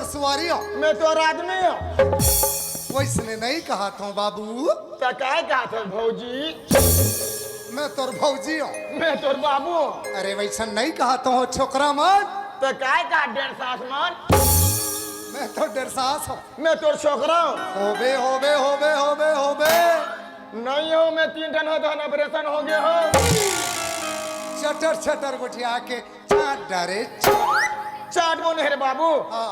सवारी हो, मैं तो आदमी हूँ। वैसने नहीं कहा था बाबू, तो क्या कहा था भौजी? मैं तोर भौजी हूँ। मैं तो बाबू हूँ। अरे वैसन नहीं कहा तो छोकरा मन, तो क्या कहा डेढ़ सास मान? मैं तो डरसास हूँ। मैं तो छोकरा हूँ। होबे होबे होबे होबे होबे नहीं हो, मैं 3 टन होता है, ऑपरेशन हो गया हो। चटर चटर गुठिया के चाट डरे चाट बो नहीं रे बाबू,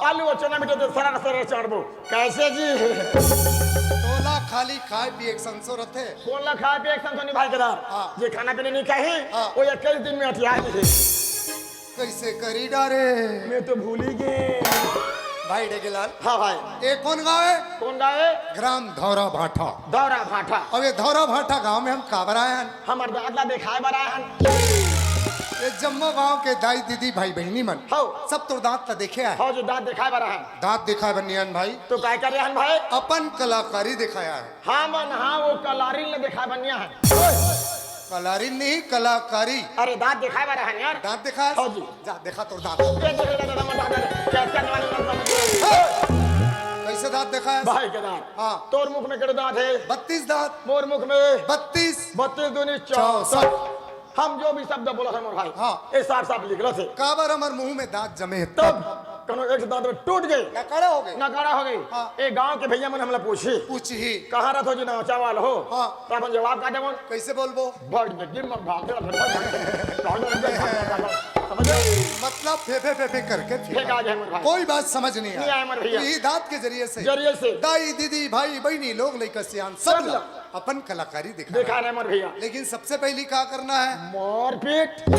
आलू और चना मिटा तो सरा सरा चाट बो। कैसे जी? तोला खाली खाए पिए एक संसो रहते। कौन ला खा पे एक संतोनी भाई केदार? हाँ। ये खाना पीने नहीं कही, हाँ। वो 21 दिन में हटिया थे। कैसे करी डारे मैं तो भूल ही गए। भाई डेगेलाल। हाँ भाई। ये कौन गाँव है? कौन गाँव है? ग्राम धौरा भाटा। दौरा भाटा। अब ये धौरा भाटा गांव में हम काबर आए हैं। हमार दादला दिखाए बड़ा है। ये जम्मो गांव के दाई दीदी भाई बहनी मन हाँ। सब तो दांत तो देखे है। हाँ जो दांत दिखाए बड़ा है। दांत दिखा बनियान भाई, तो क्या कर रहे हैं भाई? अपन कलाकारी दिखाया है। हाँ मन हाँ, वो कलारी ने दिखाए बनिया है। कलारी नहीं कलाकारी। अरे दांत दिखाए बड़ा है यार। दांत दिखाया? हाँ जी। जा देखा तो दांत। कैसे दांत दिखा है? भाई के दांत। हाँ। तोर मुख में केड़े दांत है? 32 दांत। मोर मुख में 32 32 दूनी 64। हम जो भी शब्द बोला था मोर भाई, हाँ। ये साफ साफ लिख रहे थे। काबर हमार मुंह में दांत जमे तब कनो एक से दांत में टूट गए, क्या खड़े हो गए? नकारा हो गई। हाँ। एक गांव के भैया मन हमला पूछी पूछ ही कहाँ रहते हो जी ना चावल हो? हाँ। तो अपन जवाब का देवन कैसे बोलबो? भट गिर में भाग समझ मतलब फेफे फेफे करके फेंक आ जाए मोर भाई। कोई बात समझ नहीं नहीं आया मोर भैया। यही दांत के जरिए से दाई दीदी भाई बहनी लोग लेकर सियान सब सब लोग अपन कलाकारी दिखा रहे मोर भैया। लेकिन सबसे पहली क्या करना है? मारपीट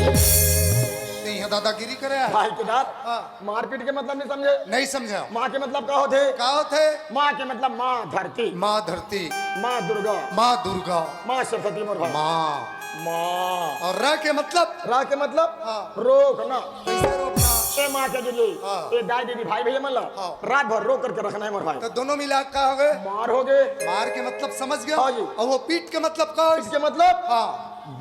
नहीं है दादागिरी करे है। भाई के दांत। हाँ। मारपीट के मतलब नहीं समझे? नहीं समझा। माँ के मतलब क्या होते? का होते? माँ के मतलब माँ धरती, माँ धरती, माँ दुर्गा, माँ दुर्गा, माँ सरस्वती मोर भाई। माँ। माँ और र के मतलब? रा के मतलब हाँ। रोकना। कैसे रोकना? ए माँ के जरिए हाँ। ए दाई दीदी भाई भैया मतलब हाँ। रात भर रोक करके रखना है मोर भाई। तो दोनों मिला का हो गए? मार हो गए। मार के मतलब समझ गया? हाँ जी। और वो पीठ के मतलब का? इसके मतलब हाँ।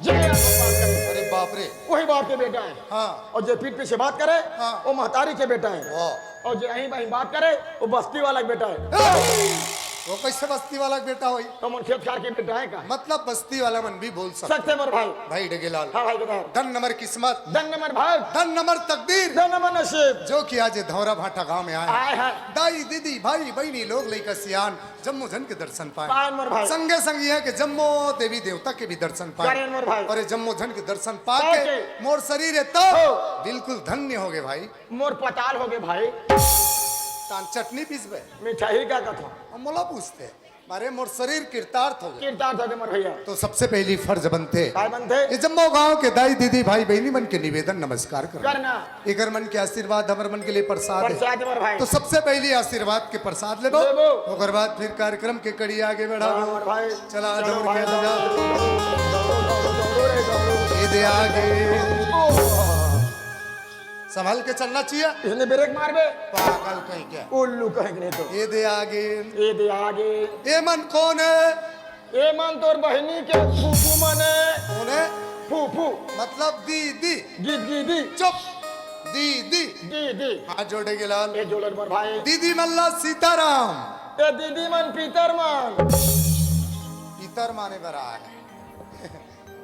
जय बात करे, अरे बाप रे। वही बाप के बेटा है। हाँ। और जो पीठ पे से बात करे हाँ। वो महतारी के बेटा है। वाह। और जो यहीं वहीं बात करे वो बस्ती वाला के बेटा है। वो कैसे बस्ती वाला बेटा हुई? तो मन खेत खार के बेटा है का? मतलब बस्ती वाला मन भी बोल सकते। सकते मोर भाई। भाई डेगेलाल। हाँ भाई बता। धन नंबर किस्मत, धन नंबर भाग, धन नंबर तकदीर, धन नंबर नसीब जो कि आज धौरा भाटा गांव में आए आए हैं। दाई दीदी भाई बहनी लोग लेकर सियान जम्मू जन के दर्शन पाए पाए। मोर भाई। संगे संग ये है कि जम्मू देवी देवता के भी दर्शन पाए। करें मोर भाई। और ये जम्मू जन के दर्शन पाके पाके मोर शरीर है तो हो। बिल्कुल धन्य हो गए भाई। मोर पताल हो गए भाई। तान चटनी पीसबे मिठाई का कथा हम मोला पूछते मारे मोर शरीर कृतार्थ हो गए। कीर्तार्थ हो गए मोर भैया। तो सबसे पहली फर्ज बनते काय बनते? ये जम्मू गांव के दाई दीदी भाई बहनी मन के निवेदन नमस्कार करना। करना इगर मन के आशीर्वाद हमर मन के लिए प्रसाद है। प्रसाद मोर भाई। तो सबसे पहले आशीर्वाद के प्रसाद ले लेबो। ओकर बाद फिर कार्यक्रम के कड़ी आगे बढ़ा मोर भाई। चला चलो दौड़ भाई, के दौड़ो, जा दौड़ो रे, दौड़ो। ये दे आगे संभल के चलना चाहिए। इसने ब्रेक मार बे पागल कहीं क्या? उल्लू कहेंगे नहीं तो। ये दे आगे ये दे आगे। ये मन कौन है? ये मन तोर बहनी के फूफू मने। कौन है? फूफू मतलब दीदी। गीत गीदी चुप दीदी। दीदी। हाथ जोड़ेगे लाल। ये जोड़र मोर भाई। दीदी मल्ला सीताराम। ये दीदी मन पीतर मन। इतर माने बरा है।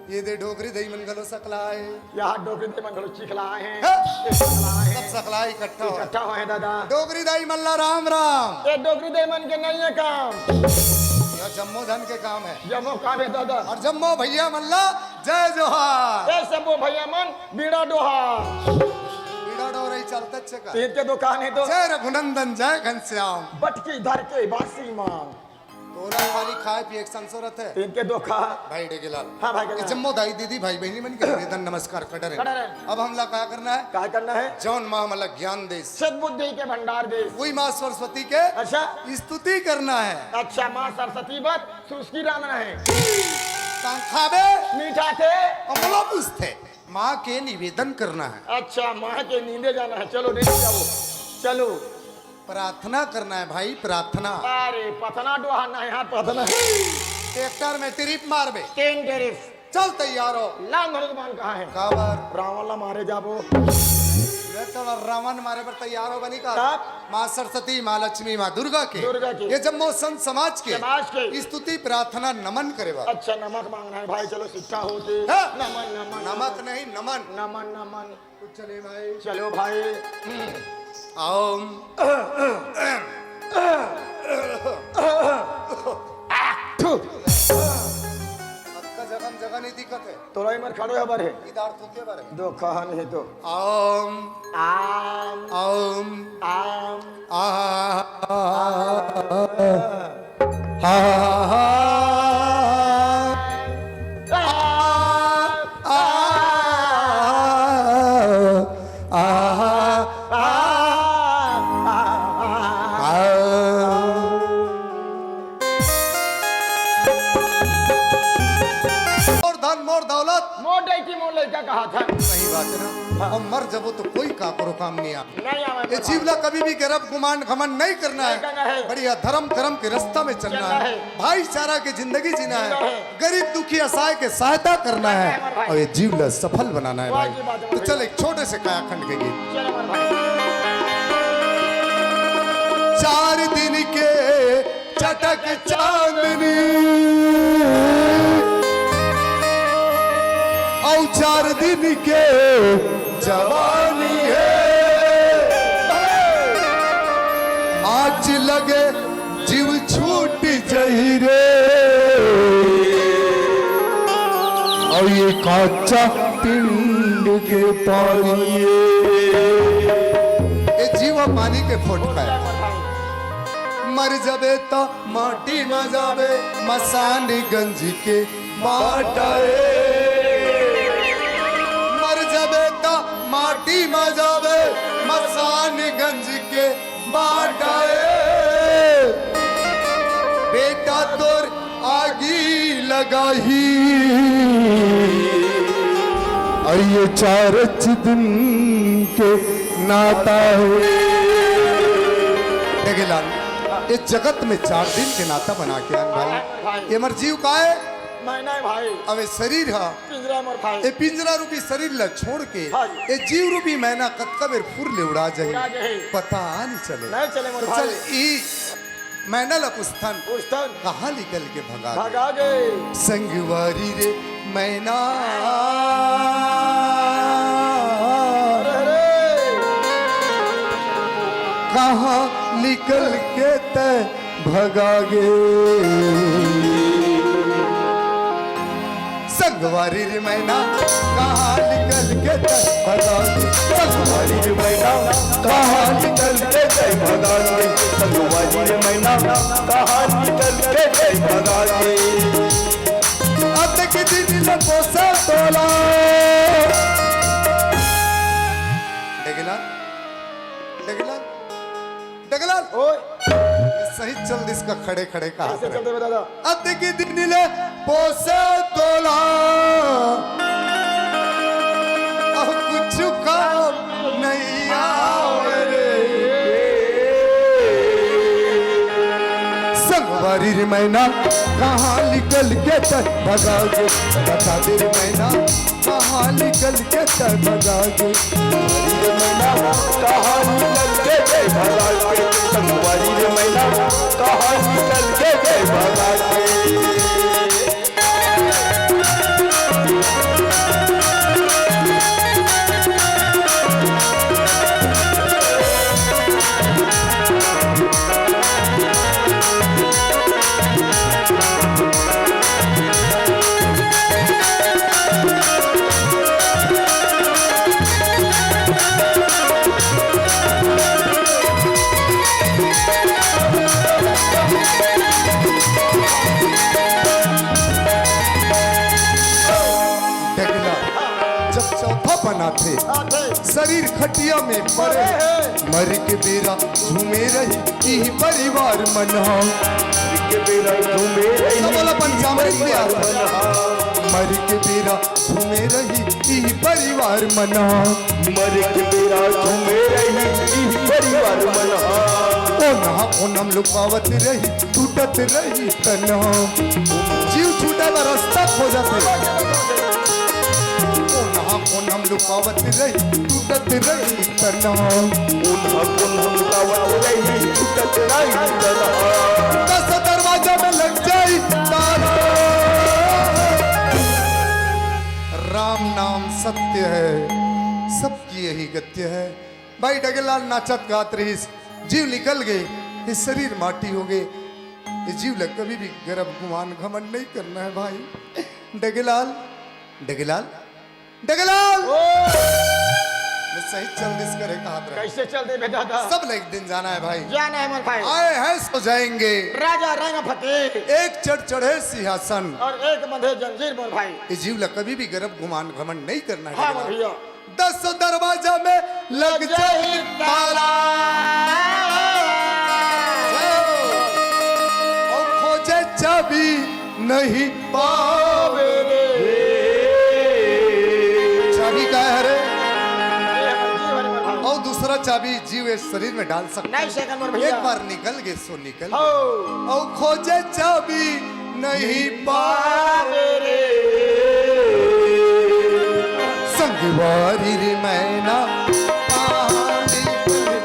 ये दे डोगरी दही मन गलो सकला है। यहाँ डोकरी दे मन घलो चिखला हैं। हाँ। ये चिखला हैं। सब सकला इकट्ठा हो। इकट्ठा हुए दादा। डोगरी दाई मल्ला राम राम। ये डोकरी दे मन के नहीं है काम। यह जम्मू धन के काम है। जमो काम है दादा। और जम्मू भैया मल्ला जय जोहार। ये सब वो भैया मन बीड़ा डोहा। बीड़ा डोरे चलते चका। तीन के दुकान है तो जय रघुनंदन जय घनश्याम। बटकी धर के बासी मांग। तोरा खाली खाए पिए एक संसोरत है। तीन के दो खा। भाई डेगेलाल। हाँ भाई ये करना है। जम्मू दाई दीदी भाई बहनी मन के निवेदन नमस्कार कर रहे कर रहे हैं। हैं। अब हमला क्या करना है? क्या करना है? जौन माँ मला ज्ञान दे सद्बुद्धि के भंडार दे। वही माँ सरस्वती के अच्छा स्तुति करना है। अच्छा माँ सरस्वती बत सुस्की रामना है। खाबे मीठा थे। अमला पूछते माँ के निवेदन करना है। अच्छा माँ के नींदे जाना है। चलो नींद जाओ। चलो प्रार्थना करना है भाई प्रार्थना। अरे पथना डोहाना है। यहाँ पथना ट्रैक्टर में ट्रिप मारबे। तीन टेरिफ चल तैयार हो। लाम भगवान कहाँ है? काबर रावण ला मारे जाबो। ये तो रावण मारे पर तैयार हो बनी का कब? माँ सरस्वती, माँ लक्ष्मी, माँ दुर्गा के ये जब मो संत समाज के स्तुति प्रार्थना नमन करे बा। अच्छा नमक मांगना है भाई, चलो शिक्षा होती। हाँ। नमन नमन नमक नहीं नमन। नमन नमन। चले भाई, चलो भाई। ओम आपका जगह नहीं दिक्कत है तो रही मर खड़ो है बारे इधर तो के बारे दो कहन है तो ओम आम ओम आम और धन मोर दौलत मोटे की मोल लड़का कहा था। सही बात है ना। और मर जबो तो कोई का करो काम नहीं आ नहीं आवे ये जीवला कभी भी गर्व गुमान घमंड नहीं करना नहीं करना है। है। बढ़िया धर्म कर्म के रास्ता में चलना चलना है, है। भाईचारा की जिंदगी जीना जीना है, है। गरीब दुखी असहाय के सहायता करना है है हमारे भाई। और ये जीवला सफल बनाना है वाह भाई। की बात है तो भाई। चल एक छोटे से कायाखंड के गीत। चलो मर भाई। 4 दिन के चटक चांदनी और 4 दिन के जवानी है, आज लगे जीव छूट जही रे और ये काचा पिंड के पानी ये जीवा पानी के फोट पे मर जबे तो माटी में जावे मसान गंज के बाटाए, मर जबे तो माटी में जावे मसान गंज के बाटाए, बेटा तोर आगी लगाही और ये 4 दिन के नाता है। लाल इस जगत में 4 दिन के नाता बना के आन भाई। ये मर जीव का है मैं नहीं भाई। अब ये शरीर है पिंजरा मर भाई। ये पिंजरा रूपी शरीर ला छोड़ के हाँ। ये जीव रूपी मैना कतकबेर फुर ले उड़ा उड़ा जाए जाए। पता नहीं चले नहीं चले मोर तो भाई। चल ई मैना ला पुस्तन पुस्तन कहाँ निकल के भगा गए? भगा गए। संगवारी रे मैना कहाँ निकल के तय भगागे? संगवारी रे मैना कहाँ निकल के तय भगागे? संगवारी रे मैना कहाँ निकल के तय भगागे? संगवारी रे मैना कहाँ निकल के तय भगागे? अब के दिन लपो से तोला देखला देखला देखला ओए सही चल इसका खड़े खड़े कहा ऐसे चलते हुए दादा। अब की दिन ले पोसे तोला अब कुछ काम नहीं आवे रे संगवारी रे मैना कहाँ निकल के तक भगागे? बता दे रे मैना कहाँ निकल के तक भगागे? मैना कहाँ निकल के तक भगागे? संगवारी रे मैना कहाँ निकल के तक भगागे? जब चौथा बना थे शरीर खटिया में पड़े मर के बेरा झूमे रही यही परिवार मना के बेरा झूमे रही पंचामृत में मर के बेरा झूमे रही यही परिवार मना मर के बेरा झूमे रही यही परिवार मना ओ नहा ओनम लुकावत रही टूटत रही तना जीव छूटा रास्ता खोजत ओनम लुकावत रही टूटत रही तनाव दस दरवाजा में लग जाई ताला राम नाम सत्य है सबकी यही गत्य है। भाई डगेलाल नाचत गात रही जीव निकल गए ये शरीर माटी हो गए ये जीव लग कभी भी गर्भ गुमान घमंड नहीं करना है भाई। डगेलाल डगेलाल डगेलाल सही चल दिस करे कहा कैसे चल दे बे दादा सब एक दिन जाना है भाई जाना है मोर भाई आए हैं सो जाएंगे राजा रंग फकीर एक चढ़ चढ़े सिंहासन और एक बंधे जंजीर मोर भाई ये जीव लग कभी भी गर्भ गुमान घमंड नहीं करना है। हाँ मोर भैया 10 दरवाजा में लग जाए ताला और खोजे चाबी नहीं पावे चाबी का है रे और दूसरा चाबी जीव इस शरीर में डाल सकता नहीं सेकंड मोर भैया एक बार निकल गए सो निकल हो और खोजे चाबी नहीं पावे रे संगवारी रे मैना कहानी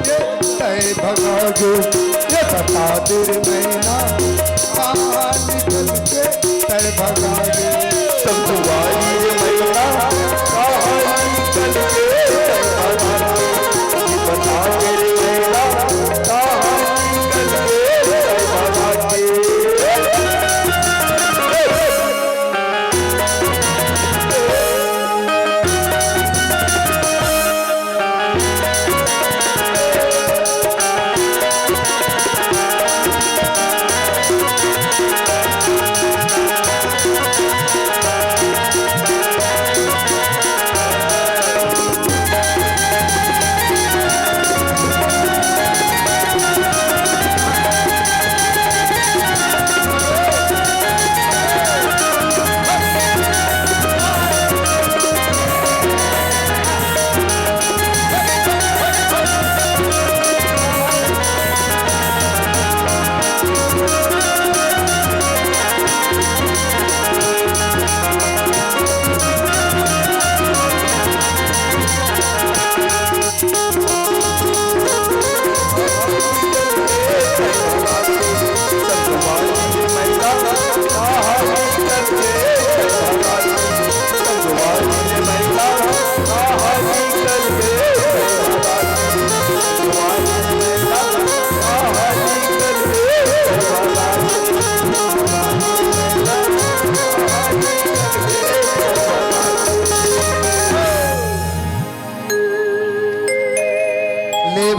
के तय भगागे ये बता दे रे मैना कहानी के तय भगागे संगवारी रे मैना कहानी के तय भगागे ये बता दे रे मैना कहानी के तय भगागे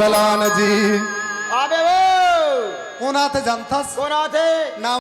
बलान जी आबे वो कोना थे जानता कौन आते नाम